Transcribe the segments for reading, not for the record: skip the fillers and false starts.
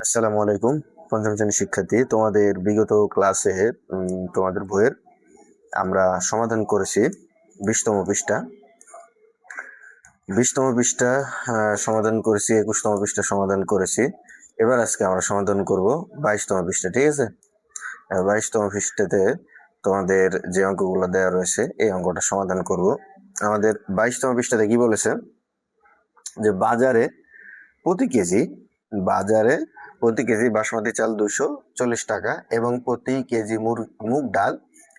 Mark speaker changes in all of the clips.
Speaker 1: আসসালামু আলাইকুম। পঞ্চম শ্রেণীর শিক্ষার্থী, তোমাদের বিগত ক্লাসে তোমাদের বইয়ের আমরা সমাধান করেছি 20তম পৃষ্ঠা। 20তম পৃষ্ঠা সমাধান করেছি, 21তম পৃষ্ঠা সমাধান করেছি। এবার আজকে আমরা সমাধান করব 22তম পৃষ্ঠা। ঠিক আছে, 22তম পৃষ্ঠাতে তোমাদের যে অঙ্কগুলো দেওয়া রয়েছে এই অঙ্কটা সমাধান করব। আমাদের 22তম পৃষ্ঠাতে কি বলেছে যে বাজারে প্রতি কেজি বাসমতি চাল 240 টাকা এবং প্রতি কেজি মুগ ডাল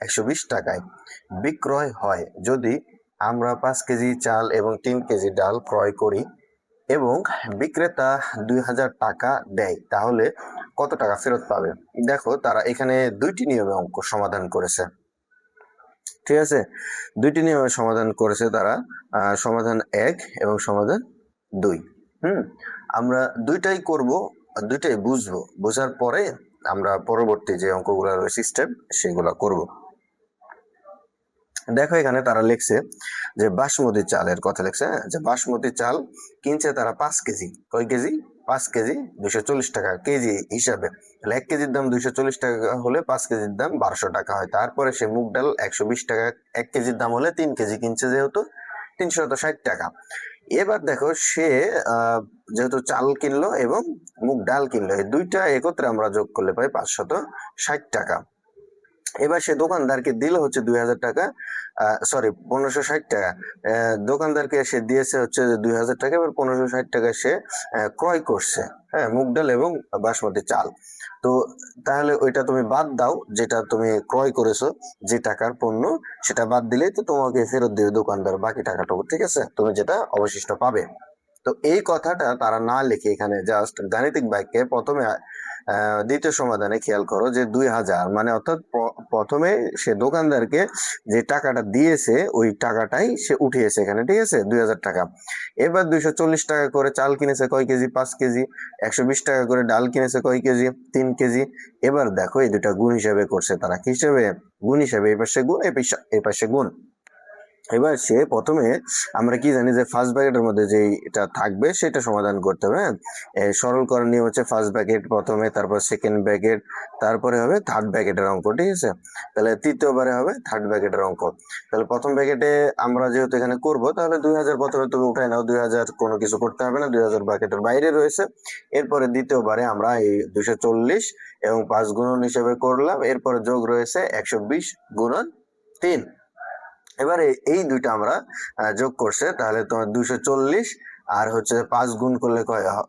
Speaker 1: 120 টাকায় বিক্রয় হয়। যদি আমরা 5 কেজি চাল এবং 3 কেজি ডাল ক্রয় করি এবং বিক্রেতা 2000 টাকা দেয়, তাহলে কত টাকা ফেরত পাবে? দেখো, তারা এখানে দুইটি নিয়মে অঙ্ক সমাধান করেছে। ঠিক আছে, দুইটি নিয়মে সমাধান করেছে তারা, সমাধান 1 এবং সমাধান 2। আমরা দুইটাই করব, দুইটাই বুঝবো, বোঝার পরে আমরা পরবর্তী যে অঙ্কগুলো রয়েছে স্টেপ সেগুলো করব। দেখো, এখানে তারা লিখছে যে বাসমতি চালের কথা লিখছে, যে বাসমতি চাল কিনছে তারা 5 কেজি। কয় কেজি? 5 কেজি 240 টাকা কেজি হিসাবে। তাহলে 1 কেজির দাম 240 টাকা হলে 5 কেজির দাম 1200 টাকা হয়। তারপরে সে মুগ ডাল 120 টাকা, 1 কেজির দাম হলে 3 কেজি কিনছে, যেহেতু 360 টাকা। এবার দেখো, সে যেহেতু চাল কিনলো এবং মুগ ডাল কিনলো, এই দুইটা একত্রে আমরা যোগ করলে পাই 560 টাকা। এবার সে দোকানদারকে দিল হচ্ছে 2000 টাকা, সরি 1560 টাকা। দোকানদারকে সে দিয়েছে হচ্ছে 2000 টাকা, এবার 1560 টাকা সে ক্রয় করছে, হ্যাঁ, মুগ ডাল এবং বাসমতি চাল। তো তাহলে ওইটা তুমি বাদ দাও, যেটা তুমি ক্রয় করেছো, যে টাকার পণ্য, সেটা বাদ দিলেই তো তোমাকে ফেরত দেবে দোকানদার বাকি টাকাটুকু। ঠিক আছে, তুমি যেটা অবশিষ্ট পাবে। তো এই কথাটা তারা না লিখে এখানে জাস্ট গাণিতিক বাক্যে প্রথমে দ্বিতীয় সমাধানে খেয়াল করো যে 2000, মানে অর্থাৎ প্রথমে সে দোকানদারকে যে টাকাটা দিয়েছে ওই টাকাটাই সে উঠিয়েছে এখানে। ঠিক আছে, 2000 টাকা। এবার 240 টাকা করে চাল কিনেছে কয় কেজি? 5 কেজি। 120 টাকা করে ডাল কিনেছে কয় কেজি? 3 কেজি। এবার দেখো, এই দুটা গুণ হিসাবে করছে তারা। কি হিসাবে? গুণ হিসাবে। এই পাশে গুণ, এই পাশে গুণ। এবার সে প্রথমে, আমরা কি জানি যে ফার্স্ট ব্র্যাকেটের মধ্যে যেটা থাকবে সেটা সমাধান করতে হবে। সরল করার নিয়ম হচ্ছে ফার্স্ট ব্র্যাকেট প্রথমে, তারপর সেকেন্ড ব্র্যাকেট, তারপরে হবে থার্ড ব্র্যাকেটের অঙ্ক। ঠিক আছে, তাহলে তৃতীয়বারে হবে থার্ড ব্র্যাকেটের অঙ্ক। তাহলে প্রথম ব্র্যাকেটে আমরা যেহেতু এখানে করব, তাহলে 2000 প্রথমে তুমি উঠাই নাও, 2000 কোনো কিছু করতে হবে না, 2000 ব্র্যাকেটের বাইরে রয়েছে। এরপরে দ্বিতীয়বারে আমরা এই 240 এবং 5 গুণন হিসেবে করলাম, এরপরে যোগ রয়েছে 120 গুণন 3। এবারে এই দুইটা আমরা যোগ করছে, তাহলে তোমার 240 আর হচ্ছে 5 গুণ করলে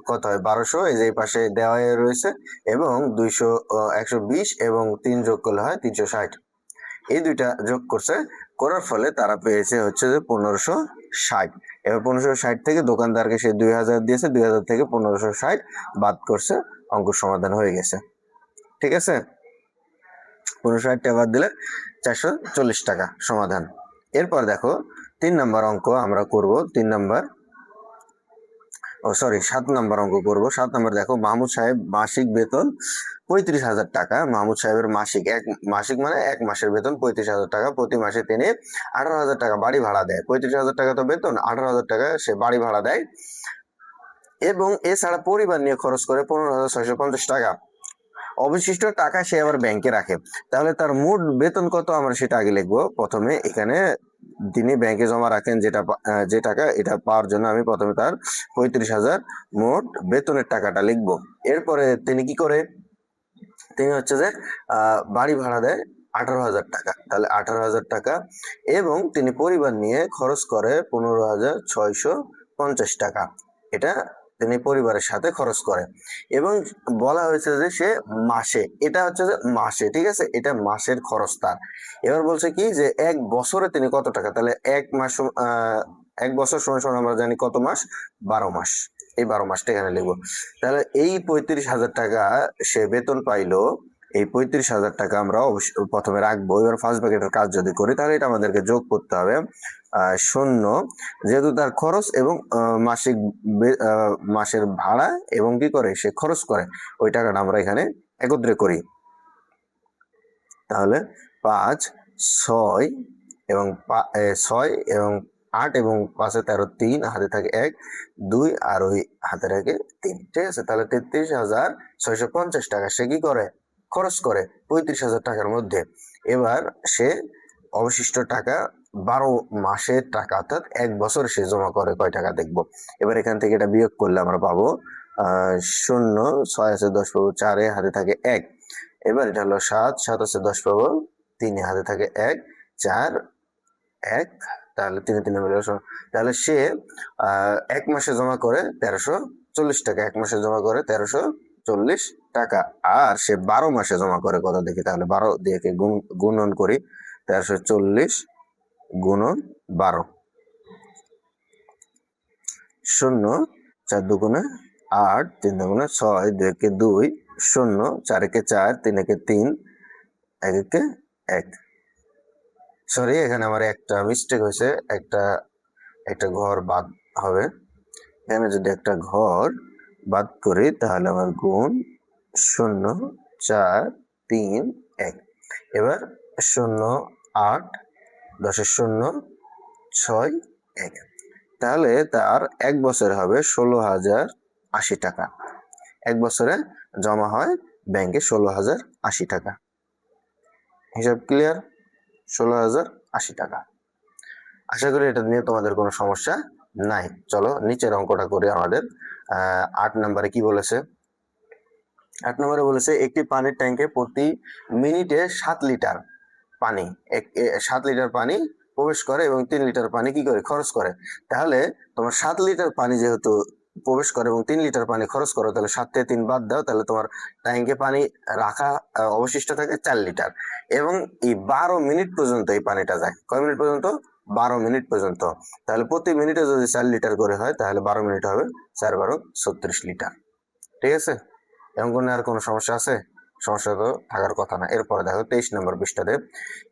Speaker 1: কত হয়? 1200। এই যে এই পাশে দেওয়া রয়েছে, এবং 120 এবং 3 যোগ করলে হয় 360। এই দুইটা যোগ করছে, করার ফলে তারা পেয়েছে হচ্ছে যে 1560। এবার 1560 থেকে দোকানদারকে সে 2000 দিয়েছে, 2000 থেকে 1560 বাদ করছে, অঙ্ক সমাধান হয়ে গেছে। ঠিক আছে, 1560 টাকা বাদ দিলে 440 টাকা সমাধান। এরপর দেখো, 3 নাম্বার অঙ্ক আমরা করব। 7 নাম্বার অঙ্ক করব। 7 নাম্বার দেখো, মাহমুদ সাহেব মাসিক বেতন 35,000 টাকা। মাহমুদ সাহেবের মাসিক মানে এক মাসের বেতন 35,000 টাকা। প্রতি মাসে তিনি 18,000 টাকা বাড়ি ভাড়া দেয়। 35,000 টাকা তো বেতন, 18,000 টাকা সে বাড়ি ভাড়া দেয় এবং এছাড়া পরিবার নিয়ে খরচ করে 15,650 টাকা। অবশিষ্ট টাকা সে আবার ব্যাংকে রাখে। তাহলে তার মোট বেতন কত, আমরা সেটা আগে লিখবো। প্রথমে এখানে তিনি ব্যাংকে জমা রাখেন যে টাকা, এটা পাওয়ার জন্য আমি প্রথমে তার 35,000 মোট বেতনের টাকাটা লিখবো। এরপরে তিনি কি করে? তিনি হচ্ছে যে বাড়ি ভাড়া দেয় 18,000 টাকা। তাহলে 18,000 টাকা, এবং তিনি পরিবার নিয়ে খরচ করে 15,650 টাকা। এটা তিনি পরিবারের সাথে খরচ করে, এবং বলা হয়েছে যে সে মাসে, এটা হচ্ছে যে মাসে, ঠিক আছে, এটা মাসের খরচ তার। এবার বলছে কি যে 1 বছরে তিনি কত টাকা, তাহলে 1 বছর সময় সময় আমরা জানি কত মাস? 12 মাস। এই 12 মাসটা এখানে লিখবো। তাহলে এই 35,000 টাকা সে বেতন পাইলো, এই 35,000 টাকা আমরা অবশ্যই প্রথমে রাখবো। এবার ফার্স্ট ব্র্যাকেটের কাজ যদি করি, তাহলে এটা আমাদেরকে যোগ করতে হবে শূন্য, যেহেতু তার খরচ এবং মাসের ভাড়া এবং কি করে সে খরচ করে, ওই টাকাটা আমরা এখানে একত্রে করি। তাহলে 5, 6 এবং 6 8 এবং 5 এ 13 3 হাতে থাকে 1 2 আর ওই হাতে রাখে 3। ঠিক আছে, তাহলে 33,650 টাকা সে কি করে খরচ করে 35,000 টাকার মধ্যে। এবার সে অবশিষ্ট টাকা 12 মাসের টাকা অর্থাৎ 1 বছর সে জমা করে কয় টাকা দেখবো। এবার এখান থেকে এটা বিয়োগ করলে আমরা পাবো 0 6 আছে 10 পাবো 4 এ হাতে থাকে 1। এবার এটা হলো 7 7 আছে 10 পাবো 3 এ হাতে থাকে 1 4 1 তাহলে 3 3 মিলে তাহলে সে 1 মাসে জমা করে 1340 টাকা। 1 মাসে জমা করে 1340 টাকা। আর সে 12 মাসে জমা করে কত দেখি, তাহলে 12 দিয়ে গুণন করি 1340 গুণন 12 0 4 দুগুণে 8 3 দুগুণে 6 2 একে 2 0 4 একে 4 3 একে 3 1 একে 1। সরি, এখানে আমার একটা মিস্টেক হয়েছে, একটা ঘর বাদ হবে। এখানে যদি একটা ঘর বাদ করি তাহলে আমার গুণ 0 4 3 1। এবার 0 8 10 0 6 1। তাহলে তার 1 বছরে হবে 16,080 টাকা। 1 বছরে জমা হয় ব্যাংকে 16,080 টাকা। হিসাব ক্লিয়ার? 16,080 টাকা। আশা করি এটা নিয়ে তোমাদের কোনো সমস্যা নাই। চলো নিচের অঙ্কটা করি আমাদের। 8 নম্বরে কি বলেছে? 8 নম্বরে বলেছে একটি পানির ট্যাঙ্কে প্রতি মিনিটে 7 লিটার পানি 7 লিটার পানি প্রবেশ করে এবং 3 লিটার পানি কি করে খরচ করে। তাহলে তোমার 7 লিটার পানি যেহেতু প্রবেশ করে এবং 3 লিটার পানি খরচ করো, তাহলে 7 থেকে 3 বাদ দাও, তাহলে তোমার ট্যাঙ্কে পানি রাখা অবশিষ্ট থাকে 4 লিটার। এবং এই 12 মিনিট পর্যন্ত এই পানিটা যায়। কয় মিনিট পর্যন্ত? 12 মিনিট পর্যন্ত। তাহলে প্রতি মিনিটে যদি 4 লিটার করে হয় তাহলে 12 মিনিট হবে 4 12 36 লিটার। ঠিক আছে, এমন কোনো সমস্যা আছে? সমস্যা তো থাকার কথা না। এরপরে দেখো 23 নম্বর পৃষ্ঠাতে।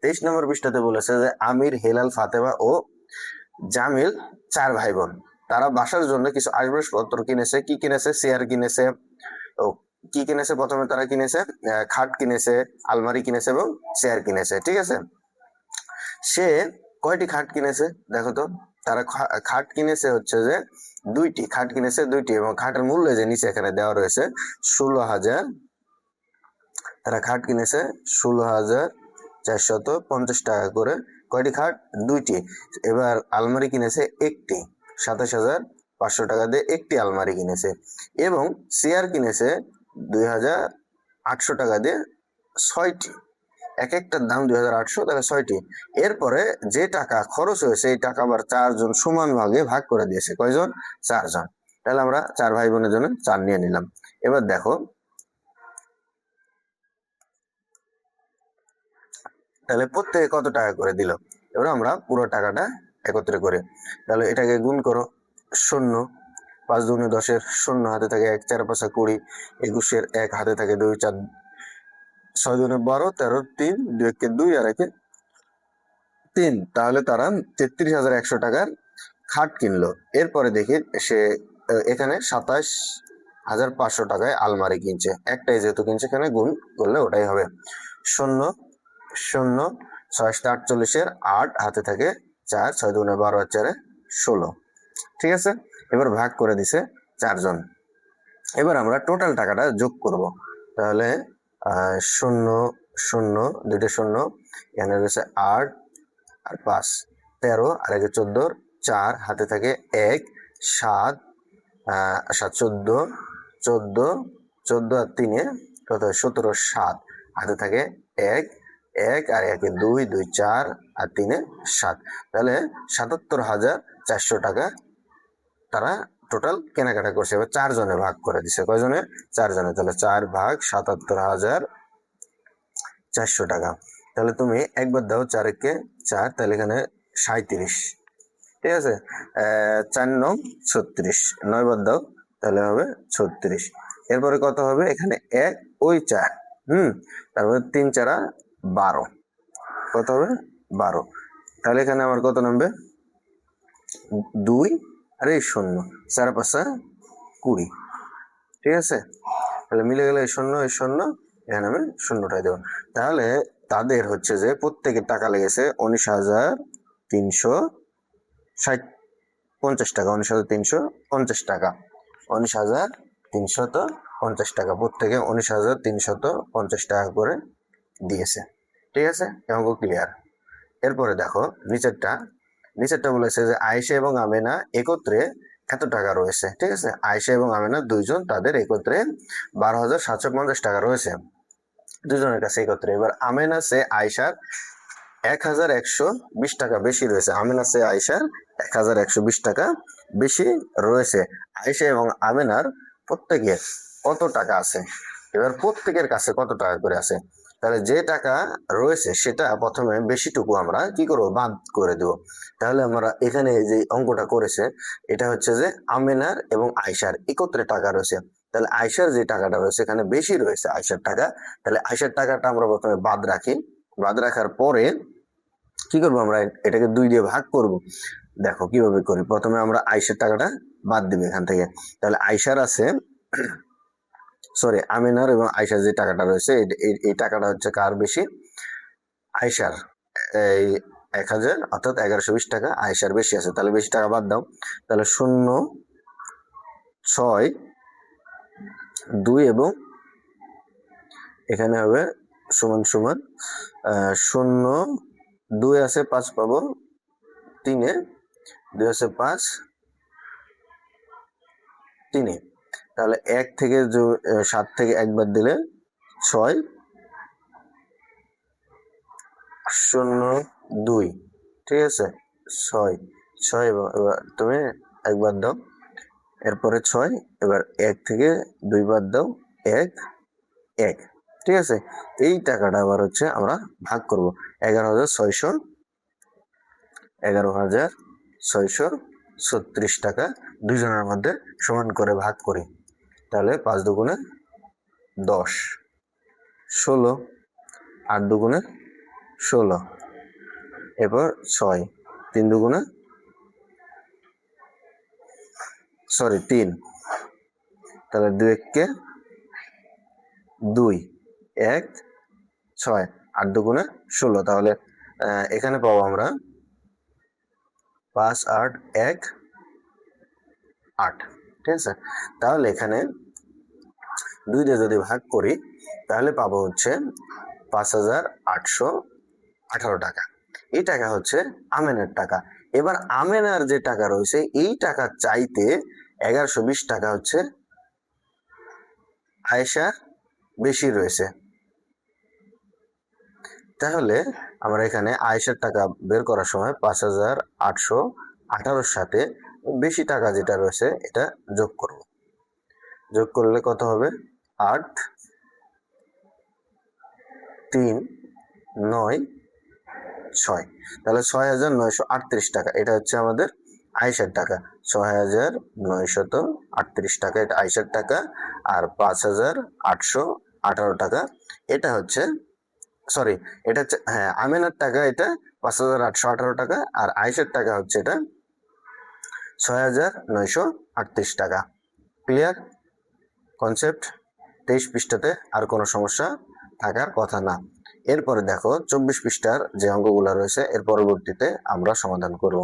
Speaker 1: 23 নম্বর পৃষ্ঠাতে বলেছে যে আমির, হেলাল, ফাতেমা ও জামিল 4 ভাই বোন। তারা বাসার জন্য কিছু আসবাবপত্র কিনেছে। কি কিনেছে? চেয়ার কিনেছে। ও কি কিনেছে? প্রথমে তারা কিনেছে খাট কিনেছে, আলমারি কিনেছে এবং চেয়ার কিনেছে। ঠিক আছে, সে কয়টি খাট কিনেছে দেখো তো। তারা খাট কিনেছে হচ্ছে যে 2টি খাট কিনেছে 2টি এবং খাটের মূল্য যে নিচে এখানে দেওয়া রয়েছে 16,000। তারা খাট কিনেছে 16,450 টাকা করে। কয়টি খাট? 2টি। এবার আলমারি কিনেছে 1টি, 27,500 টাকা দিয়ে একটি আলমারি কিনেছে। এবং চেয়ার কিনেছে 2,800 টাকা দিয়ে 6টি। এক একটার দাম 2,800, তাহলে 6টি। এরপরে যে টাকা খরচ হয়েছে এই টাকা আবার 4 জন সমান ভাগে ভাগ করে দিয়েছে। কয়জন? 4 জন। তাহলে আমরা 4 ভাই বোনের জন্য 4 নিয়ে নিলাম। এবার দেখো তাহলে প্রত্যেকে কত টাকা করে দিল। এবার আমরা পুরো টাকাটা একত্রে করি। তাহলে এটাকে গুণ করো। 0 5 2 10 এর 0 হাতে থাকে 1 4 5 20 21 এর 1 হাতে থাকে 2 4 6 2 12 13 3 2 1 2 আর 1 3। তাহলে তারা 33,100 টাকার খাট কিনলো। এরপরে দেখি সে এখানে 27,500 টাকায় আলমারি কিনছে। একটাই যেহেতু কিনছে এখানে গুণ করলে ওটাই হবে। 0 0 6 48 এর 8 হাতে থাকে 4 6 2 12 আর 4 16। ঠিক আছে, এবার ভাগ করে দিছে 4 জন। এবার আমরা টোটাল টাকাটা যোগ করব। তাহলে 0 0 দুইটা 0 এখানে রয়েছে 8 আর 5 13 আর 1 14 4 হাতে থাকে 1 7 7 14 14 14 আর 3 কত 17 7 হাতে থাকে 1 1 আর 1 2 2 4 আর 3 7। তাহলে 77,400 টাকা তারা টোটাল কেনাকাটা করছে। এবার 4 জনে ভাগ করে দিছে। কয়জনে? 4 জনে। তাহলে 4 ভাগ 77,400 টাকা। তাহলে তুমি একবার দাও 4 একে 4, তাহলে এখানে 37। ঠিক আছে, 4 9 36, 9 বার দাও তাহলে হবে 36। এরপরে কত হবে? এখানে 1 ওই 4, তারপরে 3 4 12, কত হবে? 12। তাহলে এখানে আমার কত নামবে? 2 আর এই 0, 4 5 20। ঠিক আছে, তাহলে মিলে গেলে এই 0 এই 0, এখানে আমি 0টাই দেবো। তাহলে তাদের হচ্ছে যে প্রত্যেকের টাকা লেগেছে 50 টাকা, 19,350 টাকা, 19,350 টাকা, প্রত্যেকে 19,350 টাকা করে দিয়েছে। ঠিক আছে, অঙ্ক ক্লিয়ার। এরপরে দেখো নিচেরটা বলেছে যে আয়েশা এবং আমেনা একত্রে এত টাকা রয়েছে। ঠিক আছে, আয়েশা এবং আমেনা দুইজন, তাদের একত্রে 12,750 টাকা রয়েছে দুজনের কাছে একত্রে। এবার আমেনা সে আয়েশার 1,120 টাকা বেশি রয়েছে। আমেনা সে আয়েশার 1,120 টাকা বেশি রয়েছে। আয়েশা এবং আমেনার প্রত্যেকের কত টাকা আছে? এবার প্রত্যেকের কাছে কত টাকা করে আছে, তাহলে যে টাকা রয়েছে সেটা প্রথমে বেশিটুকু আমরা কি করবো, বাদ করে দেবো। তাহলে আমরা এখানে যে অঙ্কটা করেছে এটা হচ্ছে যে আমেনার এবং আয়েশার একত্রে টাকা রয়েছে। তাহলে আয়েশার যে টাকাটা রয়েছে এখানে বেশি রয়েছে আয়েশার টাকা, তাহলে আয়েশার টাকাটা আমরা প্রথমে বাদ রাখি। বাদ রাখার পরে কি করবো, আমরা এটাকে 2 দিয়ে ভাগ করব। দেখো কিভাবে করি, প্রথমে আমরা আয়েশার টাকাটা বাদ দিবো এখান থেকে। তাহলে আয়েশার আছে, সরি, আমিনার এবং আয়েশার যে টাকাটা রয়েছে এই টাকাটা হচ্ছে কার বেশি, আয়েশার। এই 1,000 অর্থাৎ 1,120 টাকা আয়েশার বেশি আছে, তাহলে বেশি টাকা বাদ দাও। তাহলে 0, 6, 2 এবং এখানে হবে সমান সমান 0, 2 আছে 5 পাবো, 3-এ 2 আছে 5, 3-এ। তাহলে 1 থেকে 7 থেকে 1 বাদ দিলে 6, 0, 2, ঠিক আছে, 6 এবং এবার তুমি 1 বাদ দাও, এরপরে 6, এবার 1 থেকে 2 বাদ দাও, 1, 1, ঠিক আছে। এই টাকাটা আবার হচ্ছে আমরা ভাগ করব 11,636 টাকা দুজনের মধ্যে সমান করে ভাগ করি। তাহলে 5 দুগুণে 10, 16, 8 দুগুণে 16, এরপর 6, 3 দুগুণে 3, তাহলে 2 1-কে 2, 1, 6, 8 দুগুণে 16। তাহলে এখানে পাবো আমরা 5, 8, 1, 8, ঠিক আছে। তাহলে এখানে 2 দিয়ে যদি ভাগ করি তাহলে পাবো হচ্ছে 5,818 টাকা। এই টাকা হচ্ছে আমেনের টাকা। এবার আমেনার যে টাকা রয়েছে এই টাকা চাইতে 1,120 টাকা হচ্ছে আয়েশার বেশি রয়েছে। তাহলে আমরা এখানে আয়েশার টাকা বের করার সময় 5,818 সাথে বেশি টাকা যেটা রয়েছে এটা যোগ করব। যোগ করলে কত হবে, 8, 3, 9, 6, তাহলে 6,938 টাকা এটা হচ্ছে আমাদের আয়েশার টাকা। 6,938 টাকা এটা আয়েশার টাকা, আর 5,818 টাকা এটা হচ্ছে, সরি, এটা হচ্ছে, হ্যাঁ, আমেনার টাকা এটা 5,818 টাকা, আর আয়েশার টাকা হচ্ছে এটা 6,938 টাকা। Clear concept? 23 পৃষ্ঠাতে আর কোনো সমস্যা থাকার কথা না। এরপরে দেখো 24 পৃষ্ঠার যে অঙ্কগুলো রয়েছে এর পরবর্তীতে আমরা সমাধান করব।